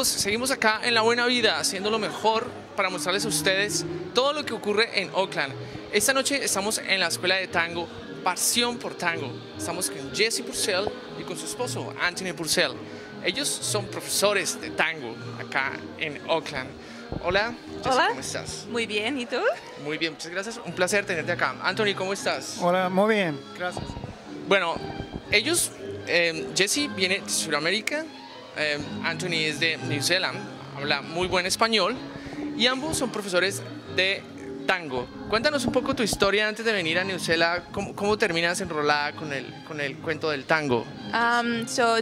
amigos, seguimos acá en La Buena Vida, haciendo lo mejor para mostrarles a ustedes todo lo que ocurre en Oakland. Esta noche estamos en la escuela de tango Pasión por Tango. Estamos con Jesse Purcell y con su esposo Anthony Purcell. Ellos son profesores de tango acá en Oakland. Hola, Jesse, Hola. ¿Cómo estás? Muy bien, ¿y tú? Muy bien, muchas gracias. Un placer tenerte acá. Anthony, ¿cómo estás? Hola, muy bien, gracias. Bueno, ellos, Jesse viene de Sudamérica, Anthony es de New Zealand, habla muy buen español y ambos son profesores de tango. Cuéntanos un poco tu historia antes de venir a New Zealand, cómo terminas enrolada con el cuento del tango.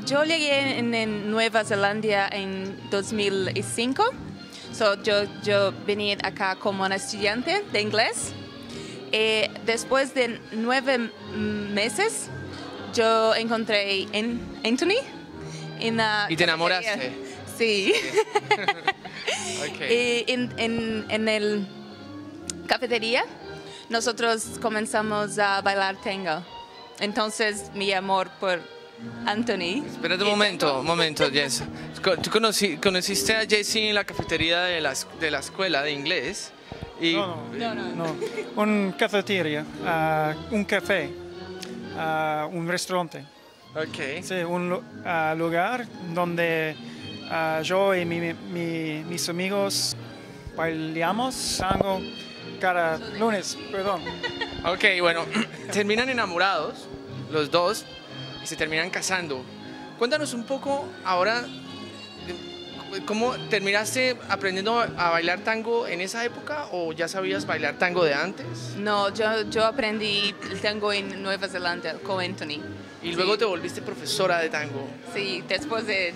Yo llegué en Nueva Zelanda en 2005. Yo vine acá como una estudiante de inglés. Después de 9 meses, yo encontré Anthony en la ¿Y te cafetería. enamoraste? Sí. Okay. Y en el cafetería, nosotros comenzamos a bailar tango. Entonces, mi amor por Anthony. Espérate un momento, Jess. ¿Tú conociste a Jesse en la cafetería de la escuela de inglés? Y... No. Un cafetería, un café, un restaurante. Ok. Sí, un lugar donde yo y mis amigos bailamos tango cada lunes, perdón. Ok, bueno, terminan enamorados, los dos, y se terminan casando. Cuéntanos un poco ahora, ¿cómo terminaste aprendiendo a bailar tango en esa época o ya sabías bailar tango de antes? No, yo aprendí el tango en Nueva Zelanda con Anthony. Y luego te volviste profesora de tango. Sí, después de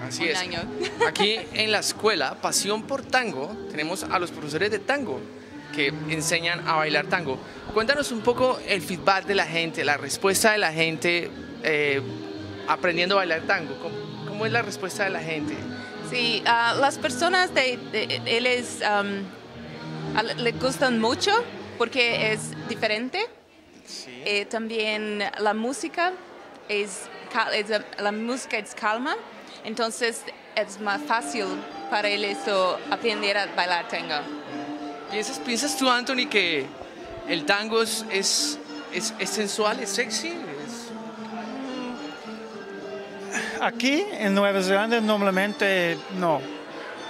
Así un es. año. Aquí en la escuela Pasión por Tango tenemos a los profesores de tango que enseñan a bailar tango. Cuéntanos un poco el feedback de la gente, la respuesta de la gente aprendiendo a bailar tango. ¿Cómo es la respuesta de la gente? Sí, las personas les gustan mucho porque es diferente. Sí. También la música la música es calma, entonces es más fácil para ellos aprender a bailar tango. ¿Piensas tú, Anthony, que el tango es sensual, es sexy? Aquí en Nueva Zelanda normalmente no.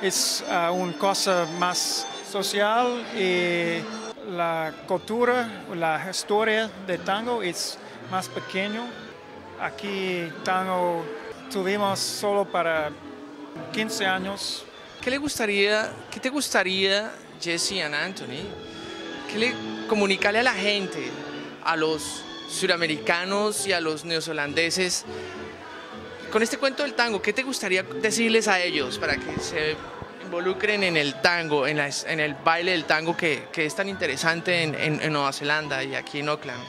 Es una cosa más social y la cultura, la historia de tango es más pequeño. Aquí tango tuvimos solo para 15 años. ¿Qué te gustaría, Jesse y Anthony, comunicarle a la gente, a los suramericanos y a los neozelandeses, con este cuento del tango? ¿Qué te gustaría decirles a ellos para que se involucren en el tango, en el baile del tango que es tan interesante en Nueva Zelanda y aquí en Oakland?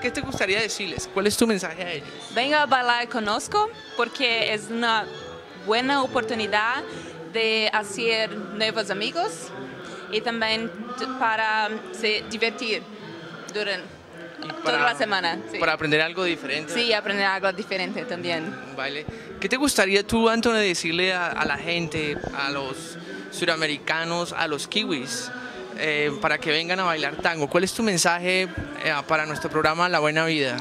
¿Qué te gustaría decirles? ¿Cuál es tu mensaje a ellos? Venga a bailar conozco porque es una buena oportunidad de hacer nuevos amigos y también para se divertir durante toda la semana. Sí. Para aprender algo diferente. Sí, aprender algo diferente también. Un baile. ¿Qué te gustaría tú, Anthony, decirle a la gente, a los suramericanos, a los kiwis, para que vengan a bailar tango? ¿Cuál es tu mensaje para nuestro programa La Buena Vida?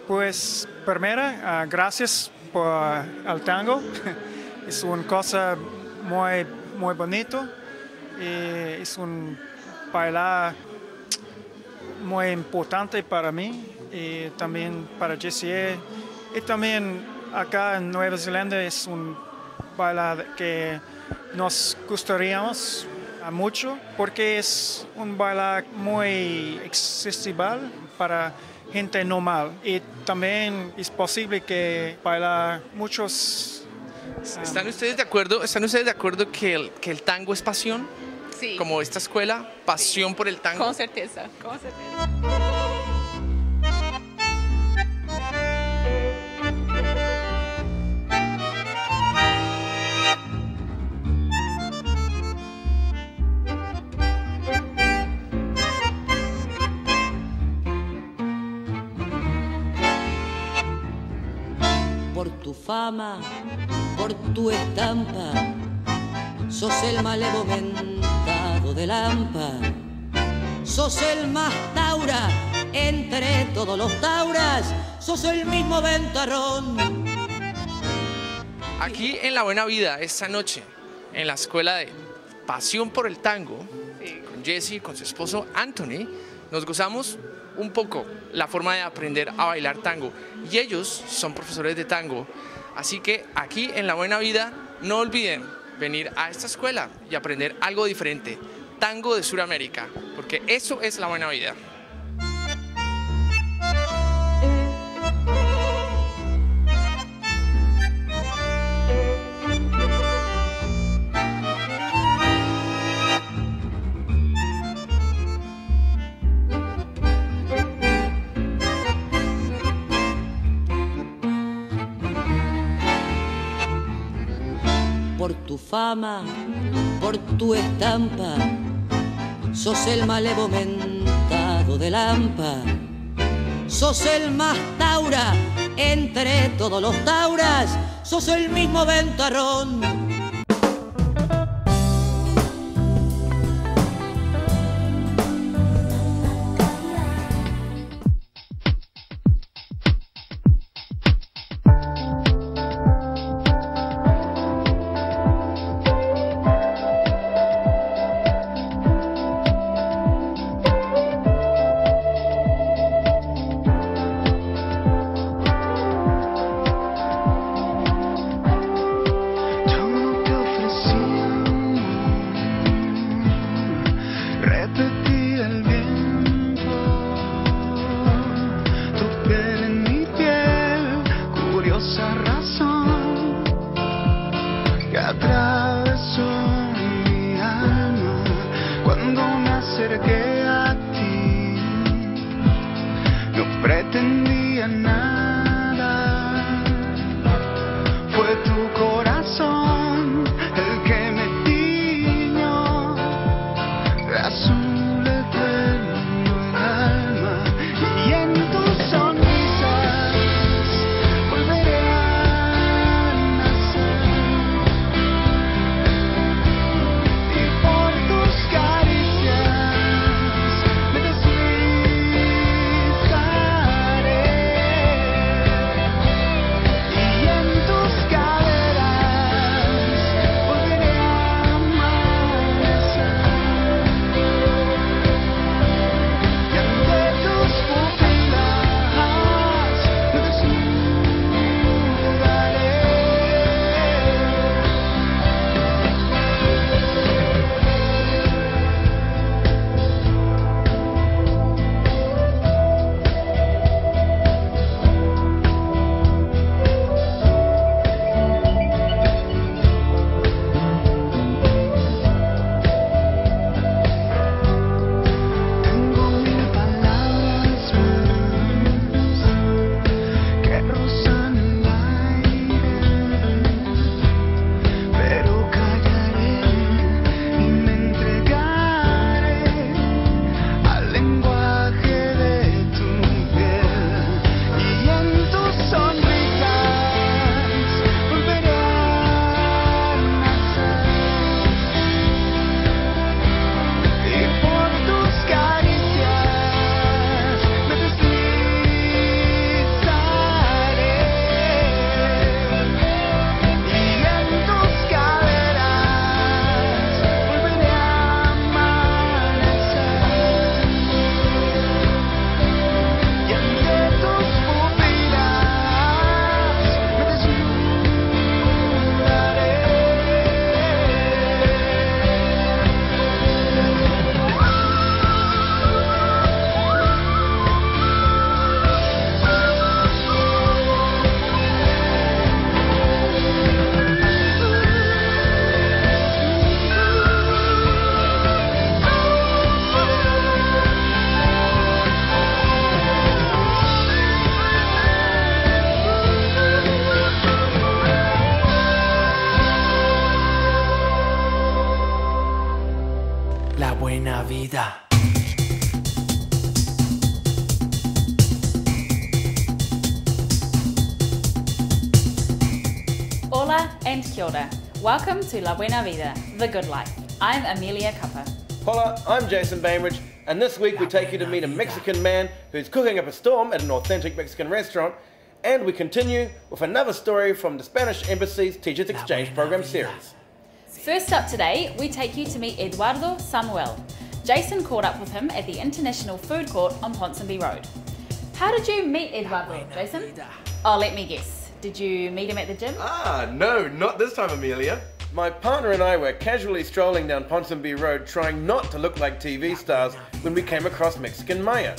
Pues primero, gracias por el tango. Es una cosa muy bonito y es un bailar muy importante para mí y también para Jesse. Y también acá en Nueva Zelanda es un bailar que nos gustaría mucho porque es un bailar muy accesible para gente normal y también es posible que bailar muchos. ¿Están ustedes de acuerdo que el tango es pasión? Sí. Como esta escuela, pasión por el tango. Con certeza, con certeza. Por tu tu fama, por tu estampa, sos el malevo mentado de Lampa, sos el más taura entre todos los tauras, sos el mismo ventarrón. Aquí en La Buena Vida, esta noche, en la escuela de Pasión por el Tango, con Jesse, con su esposo Anthony, nos gozamos un poco la forma de aprender a bailar tango. Y ellos son profesores de tango. Así que aquí en La Buena Vida, no olviden venir a esta escuela y aprender algo diferente. Tango de Sudamérica, porque eso es La Buena Vida. Por tu fama, por tu estampa, sos el malevo mentado de Lampa, sos el más taura entre todos los tauras, sos el mismo ventarrón. Buena Vida. and kia ora. Welcome to La Buena Vida, the good life. I'm Amelia Kappa. Hola, I'm Jason Bainbridge, and this week we take you to meet a Mexican man who's cooking up a storm at an authentic Mexican restaurant, and we continue with another story from the Spanish Embassy's Teachers Exchange Program series. First up today, we take you to meet Eduardo Samuel. Jason caught up with him at the International Food Court on Ponsonby Road. How did you meet Eduardo, Jason? Oh, let me guess. Did you meet him at the gym? No, not this time, Amelia. My partner and I were casually strolling down Ponsonby Road trying not to look like TV stars when we came across Mexican Maya.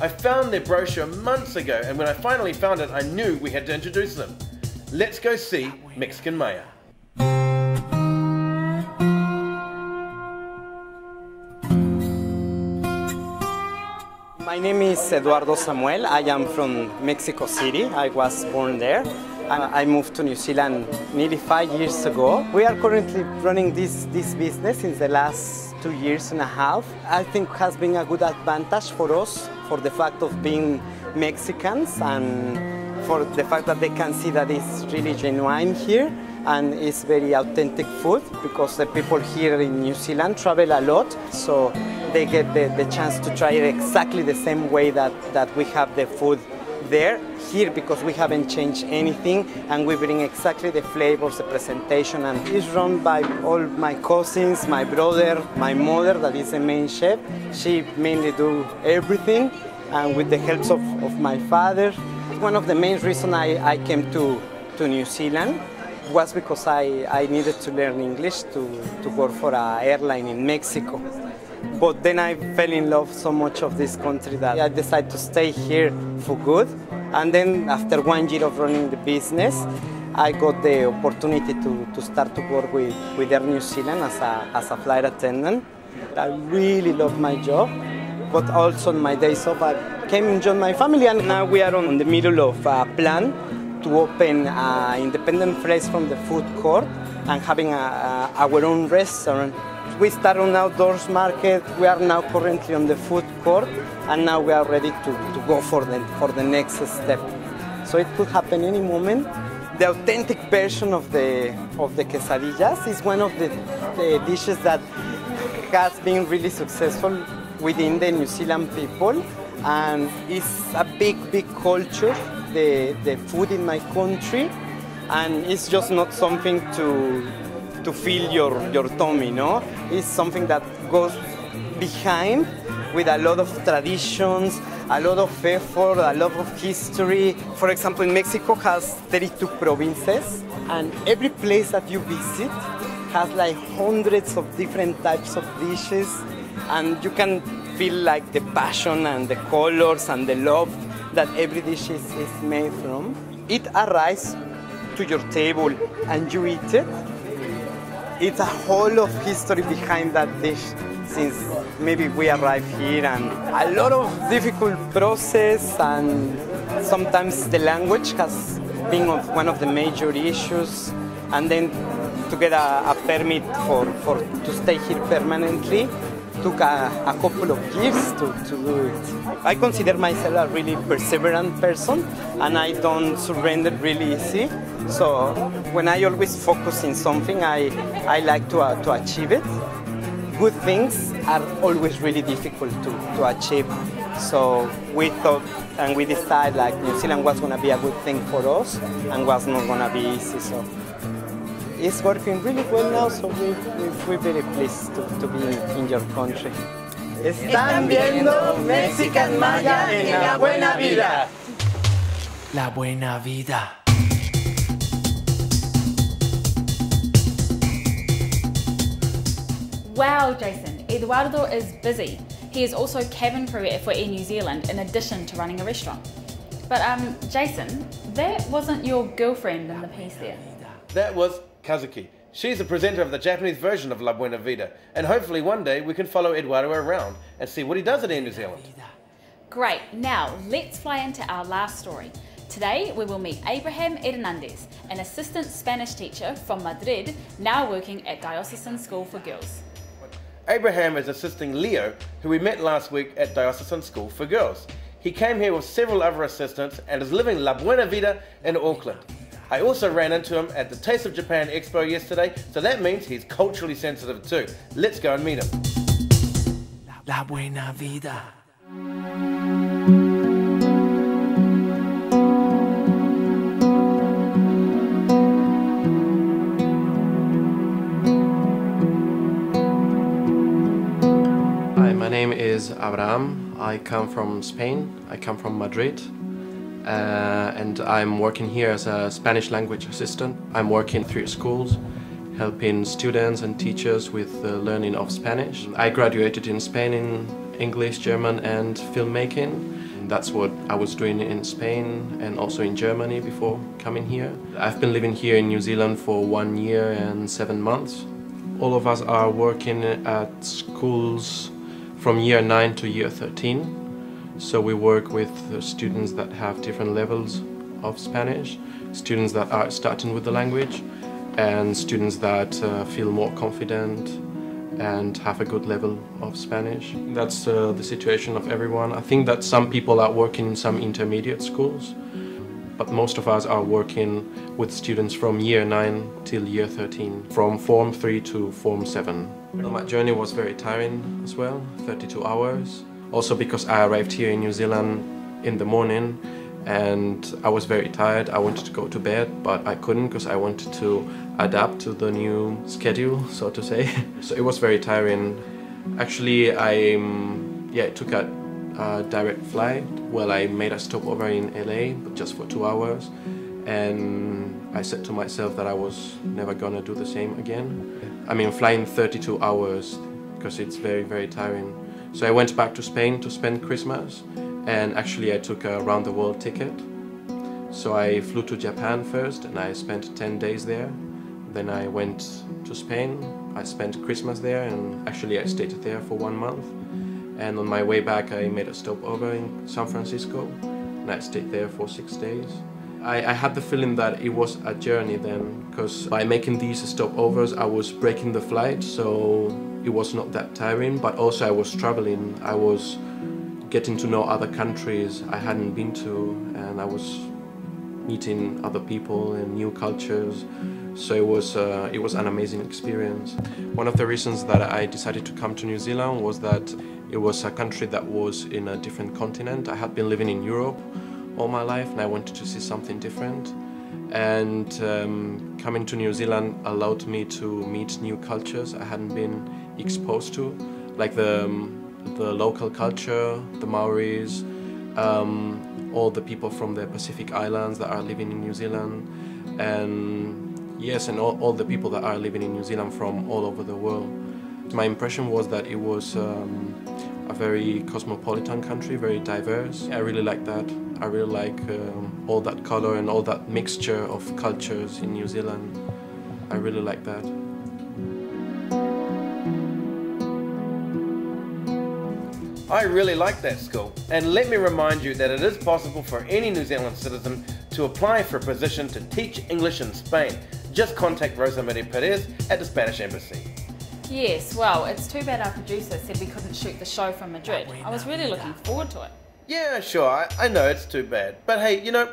I found their brochure months ago, and when I finally found it, I knew we had to introduce them. Let's go see Mexican Maya. My name is Eduardo Samuel. I am from Mexico City. I was born there. I moved to New Zealand nearly 5 years ago. We are currently running this business in the last 2 years and a half. I think it has been a good advantage for us for the fact of being Mexicans and for the fact that they can see that it's really genuine here and it's very authentic food because the people here in New Zealand travel a lot, so they get the chance to try it exactly the same way that we have the food there here, because we haven't changed anything and we bring exactly the flavors, the presentation, and it's run by all my cousins, my brother, my mother that is the main chef. She mainly do everything, and with the help of my father. One of the main reasons I came to New Zealand was because I needed to learn English to work for an airline in Mexico. But then I fell in love so much of this country that I decided to stay here for good. And then after 1 year of running the business, I got the opportunity to start to work with Air New Zealand as a flight attendant. I really love my job, but also on my days off I came and joined my family, and now we are in the middle of a plan to open an independent place from the food court and having our own restaurant. We started on outdoors market, we are now currently on the food court, and now we are ready to go for the next step. So it could happen any moment. The authentic version of the quesadillas is one of the dishes that has been really successful within the New Zealand people, and it's a big culture, the food in my country, and it's just not something to fill your tummy, no? It's something that goes behind with a lot of traditions, a lot of effort, a lot of history. For example, in Mexico has 32 provinces, and every place that you visit has like hundreds of different types of dishes, and you can feel like the passion and the colors and the love that every dish is made from. It arrives to your table and you eat it. It's a whole of history behind that dish since maybe we arrived here, and a lot of difficult process, and sometimes the language has been one of the major issues, and then to get a permit to stay here permanently took a couple of years to do it. I consider myself a really perseverant person, and I don't surrender really easy. So when I always focus in something, I like to achieve it. Good things are always really difficult to achieve. So we thought and we decided like New Zealand was going to be a good thing for us and was not going to be easy. So it's working really well now, so we're very pleased to be in your country. Están viendo Mexican Maya en La Buena Vida. La Buena Vida. Wow, Jason, Eduardo is busy. He is also cabin crew for Air New Zealand in addition to running a restaurant. But Jason, that wasn't your girlfriend in the piece there. That was Kazuki. She's the presenter of the Japanese version of La Buena Vida, and hopefully one day we can follow Eduardo around and see what he does at Air New Zealand. Great, now let's fly into our last story. Today we will meet Abraham Hernandez, an assistant Spanish teacher from Madrid, now working at Diocesan School for Girls. Abraham is assisting Leo, who we met last week at Diocesan School for Girls. He came here with several other assistants and is living La Buena Vida in Auckland. I also ran into him at the Taste of Japan Expo yesterday, so that means he's culturally sensitive too. Let's go and meet him. La Buena Vida. Hi, my name is Abraham. I come from Spain. I come from Madrid. And I'm working here as a Spanish language assistant. I'm working 3 schools, helping students and teachers with the learning of Spanish. I graduated in Spain in English, German and filmmaking. That's what I was doing in Spain and also in Germany before coming here. I've been living here in New Zealand for 1 year and 7 months. All of us are working at schools from year 9 to year 13. So we work with students that have different levels of Spanish, students that are starting with the language, and students that feel more confident and have a good level of Spanish. That's the situation of everyone. I think that some people are working in some intermediate schools, but most of us are working with students from year 9 till year 13, from Form 3 to Form 7. My journey was very tiring as well, 32 hours. Also because I arrived here in New Zealand in the morning and I was very tired. I wanted to go to bed, but I couldn't because I wanted to adapt to the new schedule, so to say. So it was very tiring. Actually, I took a direct flight. Well, I made a stopover in LA, but just for 2 hours. And I said to myself that I was never gonna do the same again. I mean, flying 32 hours because it's very, very tiring. So I went back to Spain to spend Christmas, and actually I took a round-the-world ticket. So I flew to Japan first and I spent 10 days there. Then I went to Spain, I spent Christmas there, and actually I stayed there for 1 month. And on my way back I made a stopover in San Francisco and I stayed there for 6 days. I had the feeling that it was a journey then, because by making these stopovers I was breaking the flight, so it was not that tiring, but also I was traveling. I was getting to know other countries I hadn't been to, and I was meeting other people and new cultures. So it was an amazing experience. One of the reasons that I decided to come to New Zealand was that it was a country that was in a different continent. I had been living in Europe all my life and I wanted to see something different. And coming to New Zealand allowed me to meet new cultures I hadn't been exposed to, like the local culture, the Maoris, all the people from the Pacific Islands that are living in New Zealand, and yes, and all the people that are living in New Zealand from all over the world. My impression was that it was a very cosmopolitan country, very diverse. I really like that. I really like all that color and all that mixture of cultures in New Zealand. I really like that. I really like that school, and let me remind you that it is possible for any New Zealand citizen to apply for a position to teach English in Spain. Just contact Rosa Maria Perez at the Spanish Embassy. Yes, well, it's too bad our producer said we couldn't shoot the show from Madrid. I was really looking forward to it. Yeah, sure, I know it's too bad. But hey, you know,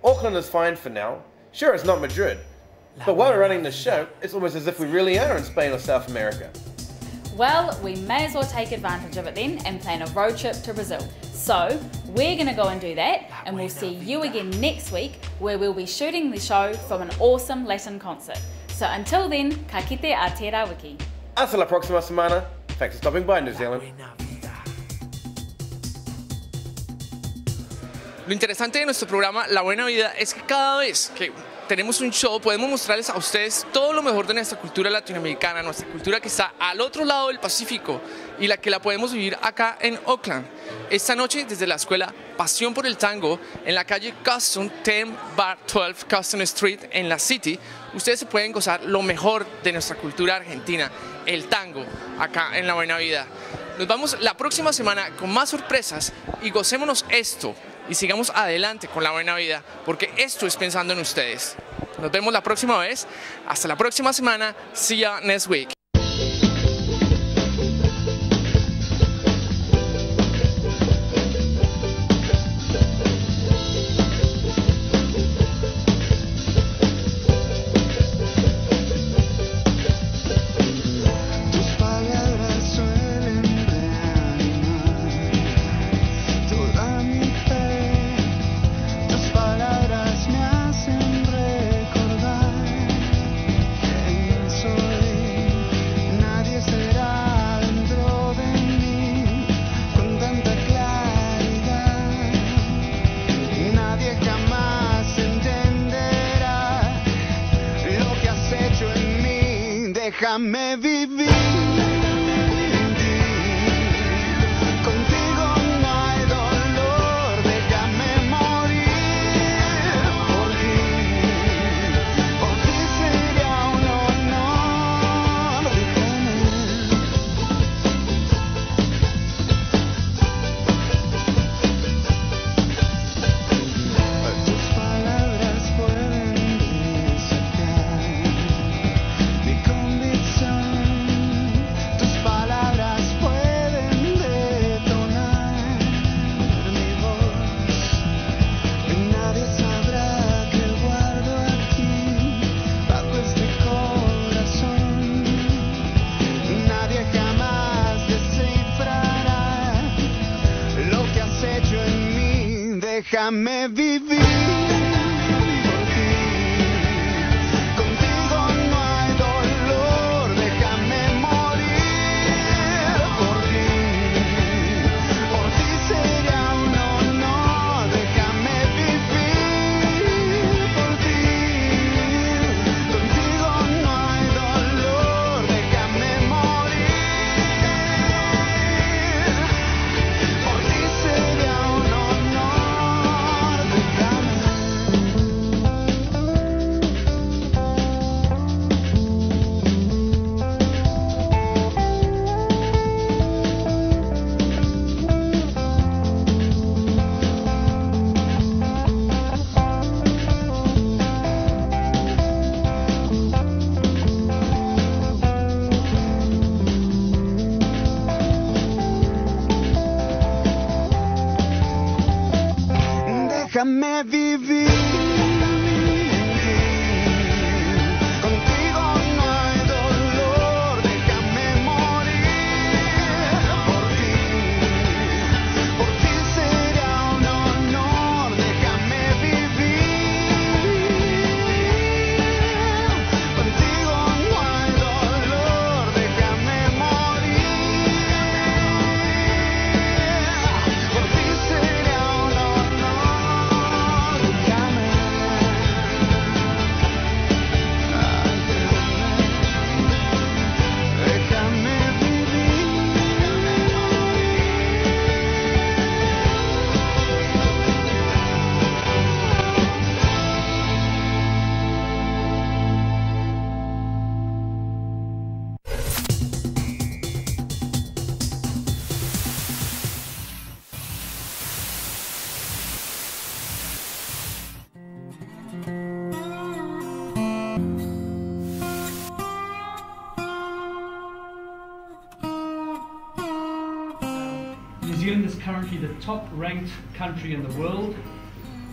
Auckland is fine for now. Sure, it's not Madrid. But while we're running the show, it's almost as if we really are in Spain or South America. Well, we may as well take advantage of it then and plan a road trip to Brazil. So, we're going to go and do that, and we'll see you again next week, where we'll be shooting the show from an awesome Latin concert. So until then, ka kite a te rawiki. Hasta la próxima semana. Thanks for stopping by, New Zealand. Lo interesante de nuestro programa La Buena Vida es que cada vez que tenemos un show podemos mostrarles a ustedes todo lo mejor de nuestra cultura latinoamericana, nuestra cultura que está al otro lado del Pacífico y la que la podemos vivir acá en Auckland. Esta noche desde la escuela Pasión por el Tango en la calle Custom 10/12 Custom Street en la City, ustedes se pueden gozar lo mejor de nuestra cultura argentina, el tango, acá en La Buena Vida. Nos vamos la próxima semana con más sorpresas y gocémonos esto. Y sigamos adelante con La Buena Vida, porque esto es pensando en ustedes. Nos vemos la próxima vez. Hasta la próxima semana. See ya next week. Déjame vivir. Déjame vivir. Déjame vivir. Contigo no hay dolor, déjame morir por ti será un honor, déjame vivir. Contigo no hay dolor, déjame morir por ti será un honor. Déjame vivir. New Zealand is currently the top-ranked country in the world.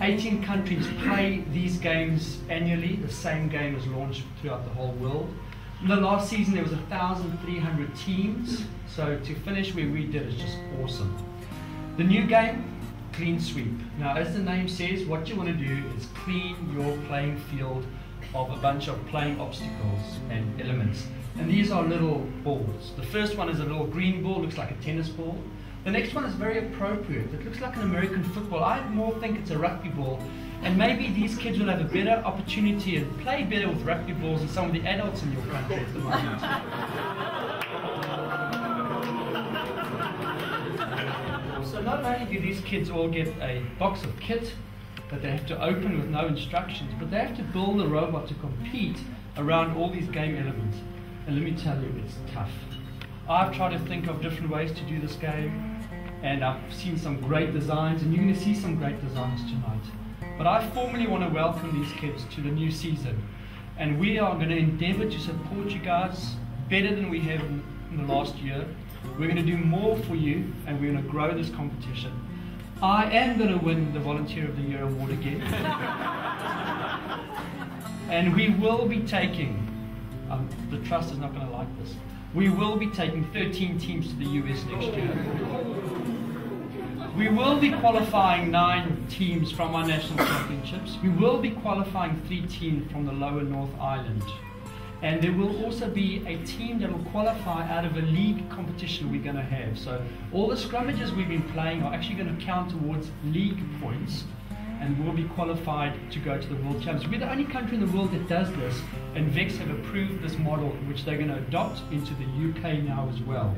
18 countries play these games annually. The same game is launched throughout the whole world. In the last season there was 1,300 teams, so to finish where we did is just awesome. The new game, clean sweep. Now as the name says, what you want to do is clean your playing field of a bunch of playing obstacles and elements. And these are little balls. The first one is a little green ball, looks like a tennis ball. The next one is very appropriate. It looks like an American football. I more think it's a rugby ball. And maybe these kids will have a better opportunity and play better with rugby balls than some of the adults in your country at the moment. So not only do these kids all get a box of kit that they have to open with no instructions, but they have to build a robot to compete around all these game elements. And let me tell you, it's tough. I've tried to think of different ways to do this game, and I've seen some great designs, and you're going to see some great designs tonight. But I formally want to welcome these kids to the new season, and we are going to endeavor to support you guys better than we have in the last year. We're going to do more for you, and we're going to grow this competition. I am going to win the Volunteer of the Year award again. And we will be taking, the trust is not going to like this, we will be taking 13 teams to the US next year. We will be qualifying 9 teams from our national championships. We will be qualifying 3 teams from the lower North Island. And there will also be a team that will qualify out of a league competition we're going to have. So all the scrummages we've been playing are actually going to count towards league points and will be qualified to go to the World Championships. We're the only country in the world that does this, and VEX have approved this model, which they're going to adopt into the UK now as well.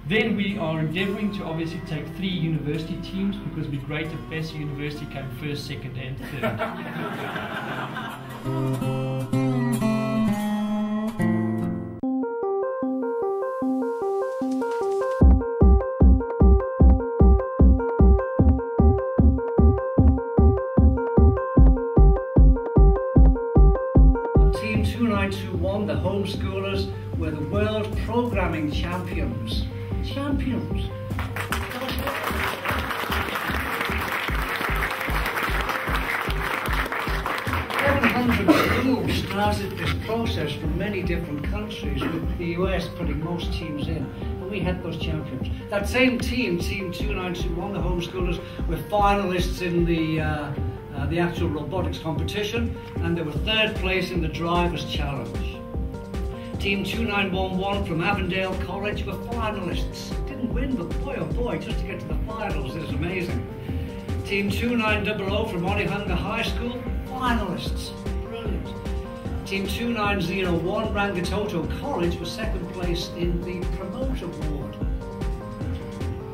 Then we are endeavouring to obviously take 3 university teams, because it'd be great if Bessie University came first, second and third. Team 2921, the homeschoolers, were the world programming champions. Champions. 700 schools started this process from many different countries, with the US putting most teams in, and we had those champions. That same team, Team 2921, the homeschoolers, were finalists in the actual robotics competition, and they were 3rd place in the Drivers' Challenge. Team 2911 from Avondale College were finalists. Didn't win, but boy oh boy, just to get to the finals is amazing. Team 2900 from Onehunga High School, finalists. Brilliant. Team 2901 Rangitoto College was 2nd place in the Promote Award.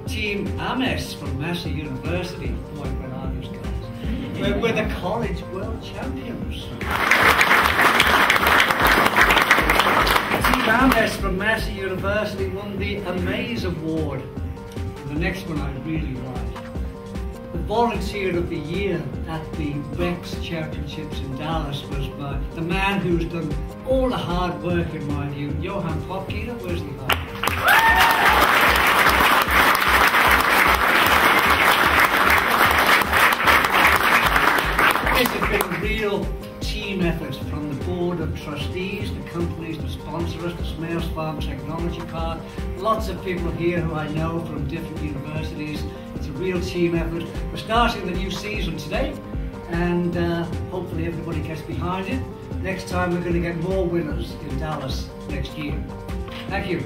Team Ames from Massey University, boy, where are these guys? We're the college world champions. Team Ames from Massey University won the Amaze Award. And the next one I really like. The Volunteer of the Year at the VEX Championships in Dallas was by the man who's done all the hard work, in my view, Johan Popketer. Where's he hiding? This has been a real team effort from the Board of Trustees, the companies that sponsor us, the Snails Farm Technology Park, lots of people here who I know from different universities. It's a real team effort. We're starting the new season today, and hopefully everybody gets behind it. Next time we're going to get more winners in Dallas next year. Thank you.